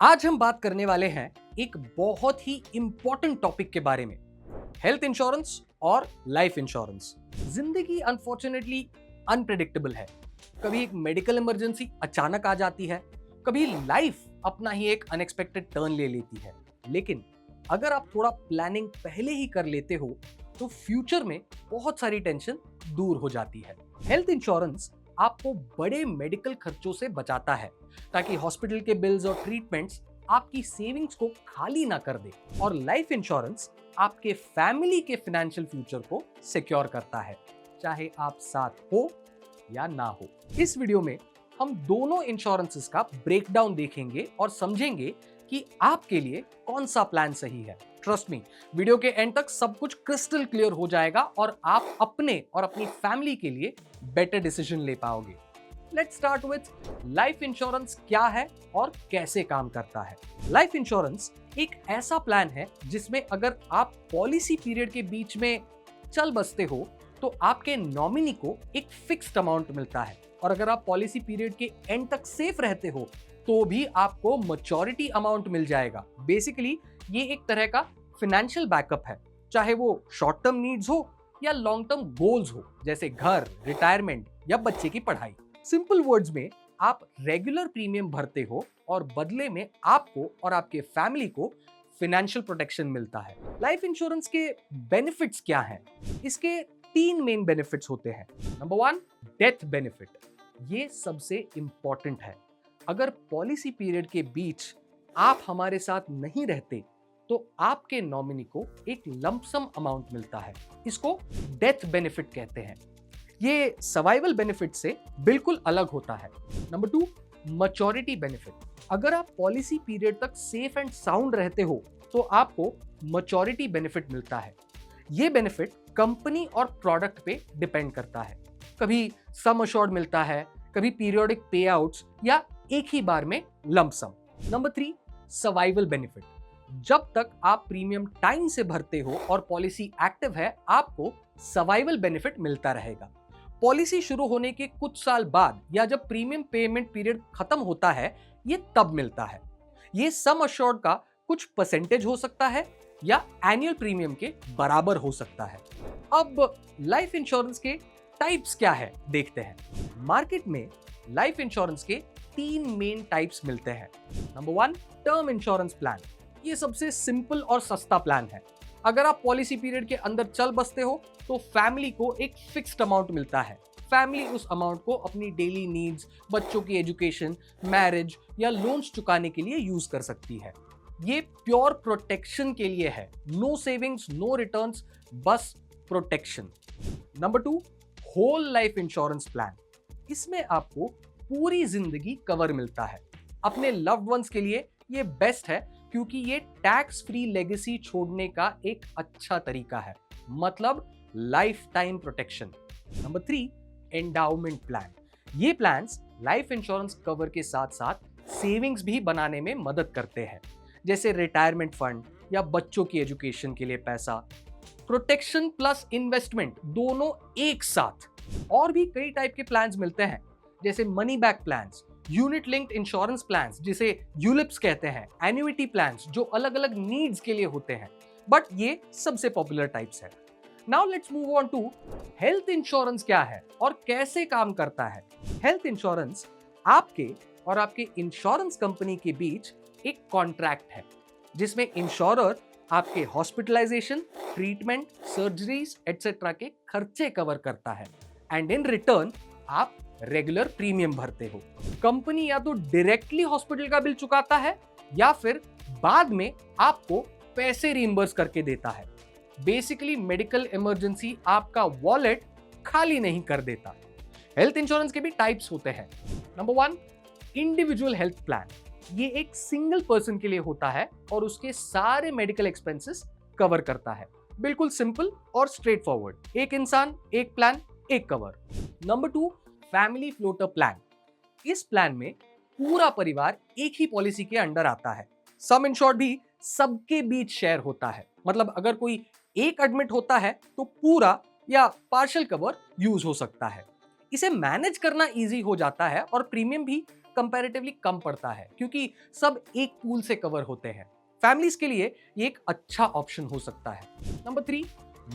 आज हम बात करने वाले हैं एक बहुत ही इंपॉर्टेंट टॉपिक के बारे में, हेल्थ इंश्योरेंस और लाइफ इंश्योरेंस। जिंदगी अनफॉर्चुनेटली अनप्रेडिक्टेबल है। कभी एक मेडिकल इमरजेंसी अचानक आ जाती है, कभी लाइफ अपना ही एक अनएक्सपेक्टेड टर्न ले लेती है। लेकिन अगर आप थोड़ा प्लानिंग पहले ही कर लेते हो तो फ्यूचर में बहुत सारी टेंशन दूर हो जाती है। हेल्थ इंश्योरेंस आपको बड़े मेडिकल खर्चों से बचाता है ताकि हॉस्पिटल के बिल्स और ट्रीटमेंट्स आपकी सेविंग्स को खाली ना कर दे, और लाइफ इंश्योरेंस आपके फैमिली के फाइनेंशियल फ्यूचर को सिक्योर करता है, चाहे आप साथ हो या ना हो। इस वीडियो में हम दोनों इंश्योरेंसेस का ब्रेकडाउन देखेंगे और समझेंगे कि आपके लिए कौन सा प्लान सही है। ट्रस्ट मी, वीडियो के एंड तक सब कुछ क्रिस्टल क्लियर हो जाएगा और आप अपने और अपनी फैमिली के लिए बेटर डिसीजन ले पाओगे। Let's start with life insurance क्या है और कैसे काम करता है। लाइफ इंश्योरेंस एक ऐसा प्लान है जिसमें अगर आप पॉलिसी पीरियड के बीच में चल बसते हो तो आपके नॉमिनी को एक फिक्स्ड अमाउंट मिलता है, और अगर आप पॉलिसी पीरियड के एंड तक सेफ रहते हो तो भी आपको मैच्योरिटी अमाउंट मिल जाएगा। बेसिकली ये एक तरह का फाइनेंशियल बैकअप है, चाहे वो शॉर्ट टर्म नीड्स हो या लॉन्ग टर्म गोल्स हो, जैसे घर, रिटायरमेंट या बच्चे की पढ़ाई। सिंपल वर्ड्स में आप रेगुलर प्रीमियम भरते हो और बदले में आपको और आपके फैमिली को फाइनेंशियल प्रोटेक्शन मिलता है। लाइफ इंश्योरेंस के बेनिफिट्स क्या हैं? इसके तीन मेन बेनिफिट्स होते हैं। Number 1, death benefit. ये सबसे इंपॉर्टेंट है। अगर पॉलिसी पीरियड के बीच आप हमारे साथ नहीं रहते तो आपके नॉमिनी को एक लंप सम अमाउंट मिलता है। इसको डेथ बेनिफिट कहते हैं। ये सर्वाइवल बेनिफिट से बिल्कुल अलग होता है। Number 2, maturity benefit. अगर आप पॉलिसी पीरियड तक सेफ एंड साउंड रहते हो तो आपको मैच्योरिटी बेनिफिट मिलता है। ये बेनिफिट कंपनी और प्रोडक्ट पे डिपेंड करता है। कभी सम अश्योर्ड मिलता है, कभी पीरियोडिक पे आउट्स या एक ही बार में lump sum. Number 3, survival benefit. जब तक आप प्रीमियम टाइम से भरते हो और पॉलिसी एक्टिव है, आपको सर्वाइवल बेनिफिट मिलता रहेगा। पॉलिसी शुरू होने के कुछ साल बाद या जब प्रीमियम पेमेंट पीरियड खत्म होता है, ये तब मिलता है। ये सम अश्योर्ड का कुछ परसेंटेज हो सकता है या एनुअल प्रीमियम के बराबर हो सकता है। अब लाइफ इंश्योरेंस के टाइप्स क्या है देखते हैं। मार्केट में लाइफ इंश्योरेंस के 3 मेन टाइप्स मिलते हैं। Number 1, term insurance plan. ये सबसे सिंपल और सस्ता प्लान है। अगर आप पॉलिसी पीरियड के अंदर चल बसते हो तो फैमिली को एक फिक्स्ड अमाउंट मिलता है। फैमिली उस अमाउंट को अपनी डेली नीड्स, बच्चों की एजुकेशन, मैरिज या लोन्स चुकाने के लिए यूज कर सकती है। ये प्योर प्रोटेक्शन के लिए है। नो सेविंग्स, नो रिटर्न्स, बस protection. Number 2, whole life insurance plan. इसमें आपको पूरी जिंदगी कवर मिलता है। अपने लव्ड वंस के लिए ये बेस्ट है क्योंकि ये टैक्स फ्री लेगेसी छोड़ने का एक अच्छा तरीका है, मतलब life time protection. Number 3, endowment plan. ये प्लान्स लाइफ इंश्योरेंस कवर के साथ साथ सेविंग्स भी बनाने में मदद करते हैं, जैसे रिटायरमेंट फंड या बच्चों की एजुकेशन के लिए पैसा। प्रोटेक्शन प्लस इन्वेस्टमेंट दोनों एक साथ। और भी कई टाइप के प्लान्स मिलते हैं, जैसे money back plans, unit linked insurance plans जिसे यूलिप्स कहते हैं, एन्युइटी प्लान्स जो अलग अलग नीड्स के लिए होते हैं, बट ये सबसे पॉपुलर टाइप्स है। Now let's move on to health insurance क्या है और कैसे काम करता है। हेल्थ इंश्योरेंस आपके और आपके इंश्योरेंस कंपनी के बीच एक कॉन्ट्रैक्ट है जिसमें इंश्योरर आपके हॉस्पिटलाइजेशन, ट्रीटमेंट, सर्जरीज एटसेट्रा के खर्चे कवर करता है, एंड इन रिटर्न आप रेगुलर प्रीमियम भरते हो। कंपनी या तो डायरेक्टली हॉस्पिटल का बिल चुकाता है या फिर बाद में आपको पैसे रिइंबर्स करके देता है। बेसिकली मेडिकल इमरजेंसी आपका वॉलेट खाली नहीं कर देता। हेल्थ इंश्योरेंस के भी टाइप्स होते हैं। Number 1, individual health plan. ये एक सिंगल पर्सन के लिए होता है और उसके सारे मेडिकल एक्सपेंसेस कवर करता है। बिल्कुल सिंपल और स्ट्रेट फॉरवर्ड। एक इंसान, एक प्लान, एक cover. Number 2, family floater plan. इस प्लान में पूरा परिवार एक ही पॉलिसी के अंडर आता है। सम इंश्योर्ड भी सबके बीच शेयर होता है, मतलब अगर कोई एक एडमिट होता है तो पूरा या पार्शियल कवर यूज हो सकता है। इसे मैनेज करना इजी हो जाता है और प्रीमियम भी कंपैरेटिवली कम पड़ता है क्योंकि सब एक पूल से कवर होते हैं। फैमिलीज के लिए ये एक अच्छा ऑप्शन हो सकता है। Number 3,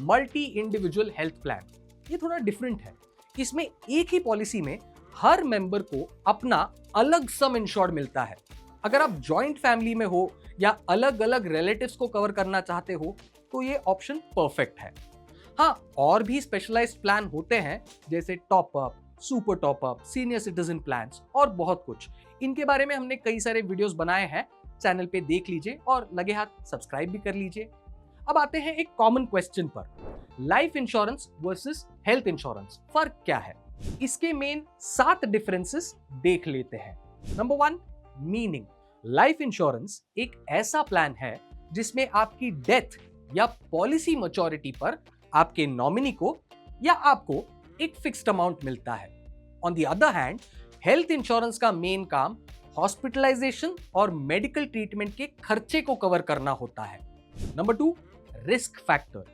multi individual health plan. ये थोड़ा डिफरेंट है। इसमें एक ही पॉलिसी में हर मेंबर को अपना अलग सम इंश्योर्ड मिलता है। अगर आप जॉइंट फैमिली में हो या अलग अलग रिलेटिव्स को कवर करना चाहते हो तो ये ऑप्शन परफेक्ट है। हाँ, और भी स्पेशलाइज्ड प्लान होते हैं जैसे top up, super top up, senior citizen plans और बहुत कुछ। इनके बारे में हमने कई सारे वीडियोस बनाए हैं, चैनल पे देख लीजिए और लगे हाथ सब्सक्राइब भी कर लीजिए। अब आते हैं एक कॉमन क्वेश्चन पर, life insurance versus health insurance, फर्क क्या है? इसके मेन 7 डिफरेंसेस देख लेते हैं। Number 1, meaning. लाइफ इंश्योरेंस एक ऐसा प्लान है जिसमें आपकी डेथ या पॉलिसी मैच्योरिटी पर आपके नॉमिनी को या आपको एक फिक्स्ड अमाउंट मिलता है। On the other hand, health insurance का मेन काम हॉस्पिटलाइजेशन और मेडिकल ट्रीटमेंट के खर्चे को कवर करना होता है। Number 2, risk factor.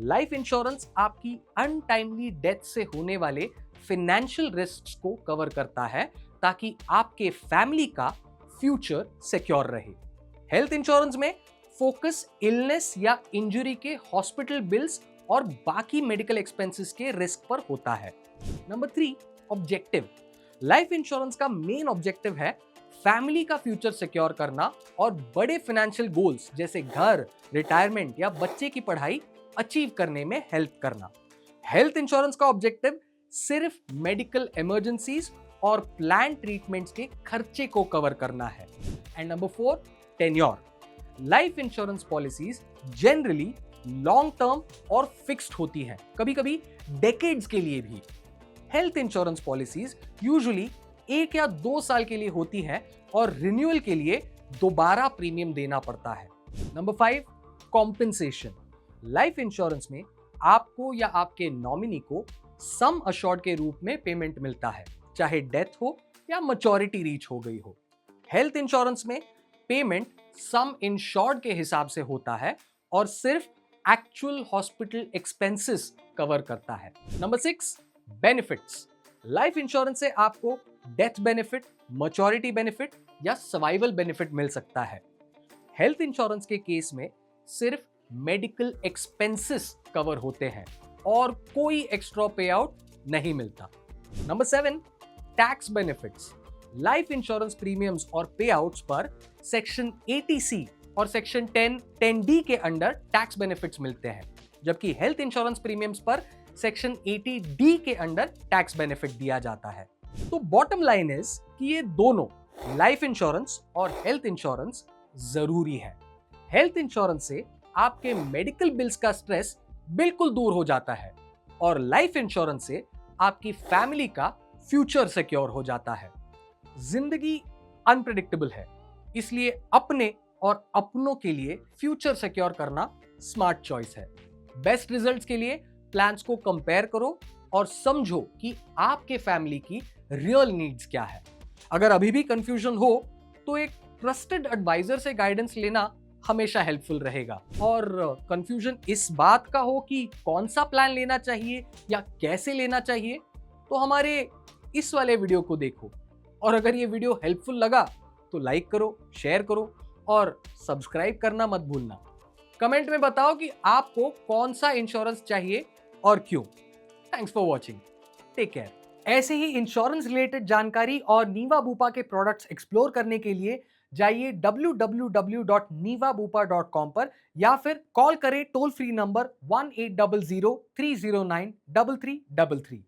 Life insurance आपकी अनटाइमली डेथ से होने वाले फाइनेंशियल रिस्क को कवर करता है ताकि आपके फैमिली का फ्यूचर सिक्योर रहे। हेल्थ इंश्योरेंस में फोकस इलनेस या इंजरी के हॉस्पिटल बिल्स और बाकी मेडिकल एक्सपेंसेस के रिस्क पर होता है। Number 3, objective. लाइफ इंश्योरेंस का मेन ऑब्जेक्टिव है फैमिली का फ्यूचर सिक्योर करना और बड़े फाइनेंशियल गोल्स जैसे घर, रिटायरमेंट या बच्चे की पढ़ाई अचीव करने में हेल्प करना। हेल्थ इंश्योरेंस का ऑब्जेक्टिव सिर्फ मेडिकल इमरजेंसीज और प्लान ट्रीटमेंट्स के खर्चे को कवर करना है। And number 4, tenure. Life insurance policies generally long term और फिक्स्ड होती हैं, कभी कभी डेकेड्स के लिए भी। हेल्थ इंश्योरेंस पॉलिसीज यूजुअली 1 या 2 साल के लिए होती हैं और रिन्यूअल के लिए दोबारा प्रीमियम देना पड़ता है। Number 5, compensation. लाइफ इंश्योरेंस में आपको या आपके नॉमिनी को सम अश्योर्ड के रूप में पेमेंट मिलता है, चाहे डेथ हो या मैच्योरिटी रीच हो गई हो। हेल्थ इंश्योरेंस में पेमेंट सम इंश्योर्ड के हिसाब से होता है और सिर्फ एक्चुअल हॉस्पिटल एक्सपेंसेस कवर करता है। Number 6, benefits. लाइफ इंश्योरेंस से आपको डेथ बेनिफिट, मैच्योरिटी बेनिफिट या सर्वाइवल बेनिफिट मिल सकता है। हेल्थ इंश्योरेंस के केस में सिर्फ मेडिकल एक्सपेंसेस कवर होते हैं और कोई एक्स्ट्रा पे आउट नहीं मिलता। Number 7, tax benefits. Life insurance premiums और पे आउट्स पर सेक्शन 80C और सेक्शन 10D के अंडर टैक्स बेनिफिट्स मिलते हैं, जबकि हेल्थ इंश्योरेंस प्रीमियम्स पर सेक्शन 80D के अंडर टैक्स बेनिफिट दिया जाता है। तो बॉटम लाइन इज कि ये दोनों लाइफ इंश्योरेंस और हेल्थ इंश्योरेंस जरूरी है। हेल्थ इंश्योरेंस से आपके मेडिकल बिल्स का स्ट्रेस बिल्कुल दूर हो जाता है और लाइफ इंश्योरेंस से आपकी फैमिली का फ्यूचर सिक्योर हो जाता है। जिंदगी अनप्रेडिक्टेबल है, इसलिए अपने और अपनों के लिए फ्यूचर सिक्योर करना स्मार्ट चॉइस है। बेस्ट रिजल्ट्स के लिए प्लान्स को कंपेयर करो और समझो कि आपके फैमिली की रियल नीड्स क्या है। अगर अभी भी कंफ्यूजन हो तो एक ट्रस्टेड एडवाइजर से गाइडेंस लेना हमेशा हेल्पफुल रहेगा। और कंफ्यूजन इस बात का हो कि कौन सा प्लान लेना चाहिए या कैसे लेना चाहिए, तो हमारे इस वाले वीडियो को देखो। और अगर ये वीडियो हेल्पफुल लगा तो लाइक करो, शेयर करो और सब्सक्राइब करना मत भूलना। कमेंट में बताओ कि आपको कौन सा इंश्योरेंस चाहिए और क्यों। Thanks for watching, take care. ऐसे ही इंश्योरेंस रिलेटेड जानकारी और नीवा बूपा के प्रोडक्ट्स एक्सप्लोर करने के लिए जाइए www.nivabupa.com पर या फिर कॉल करें टोल फ्री नंबर 1800 309 3333।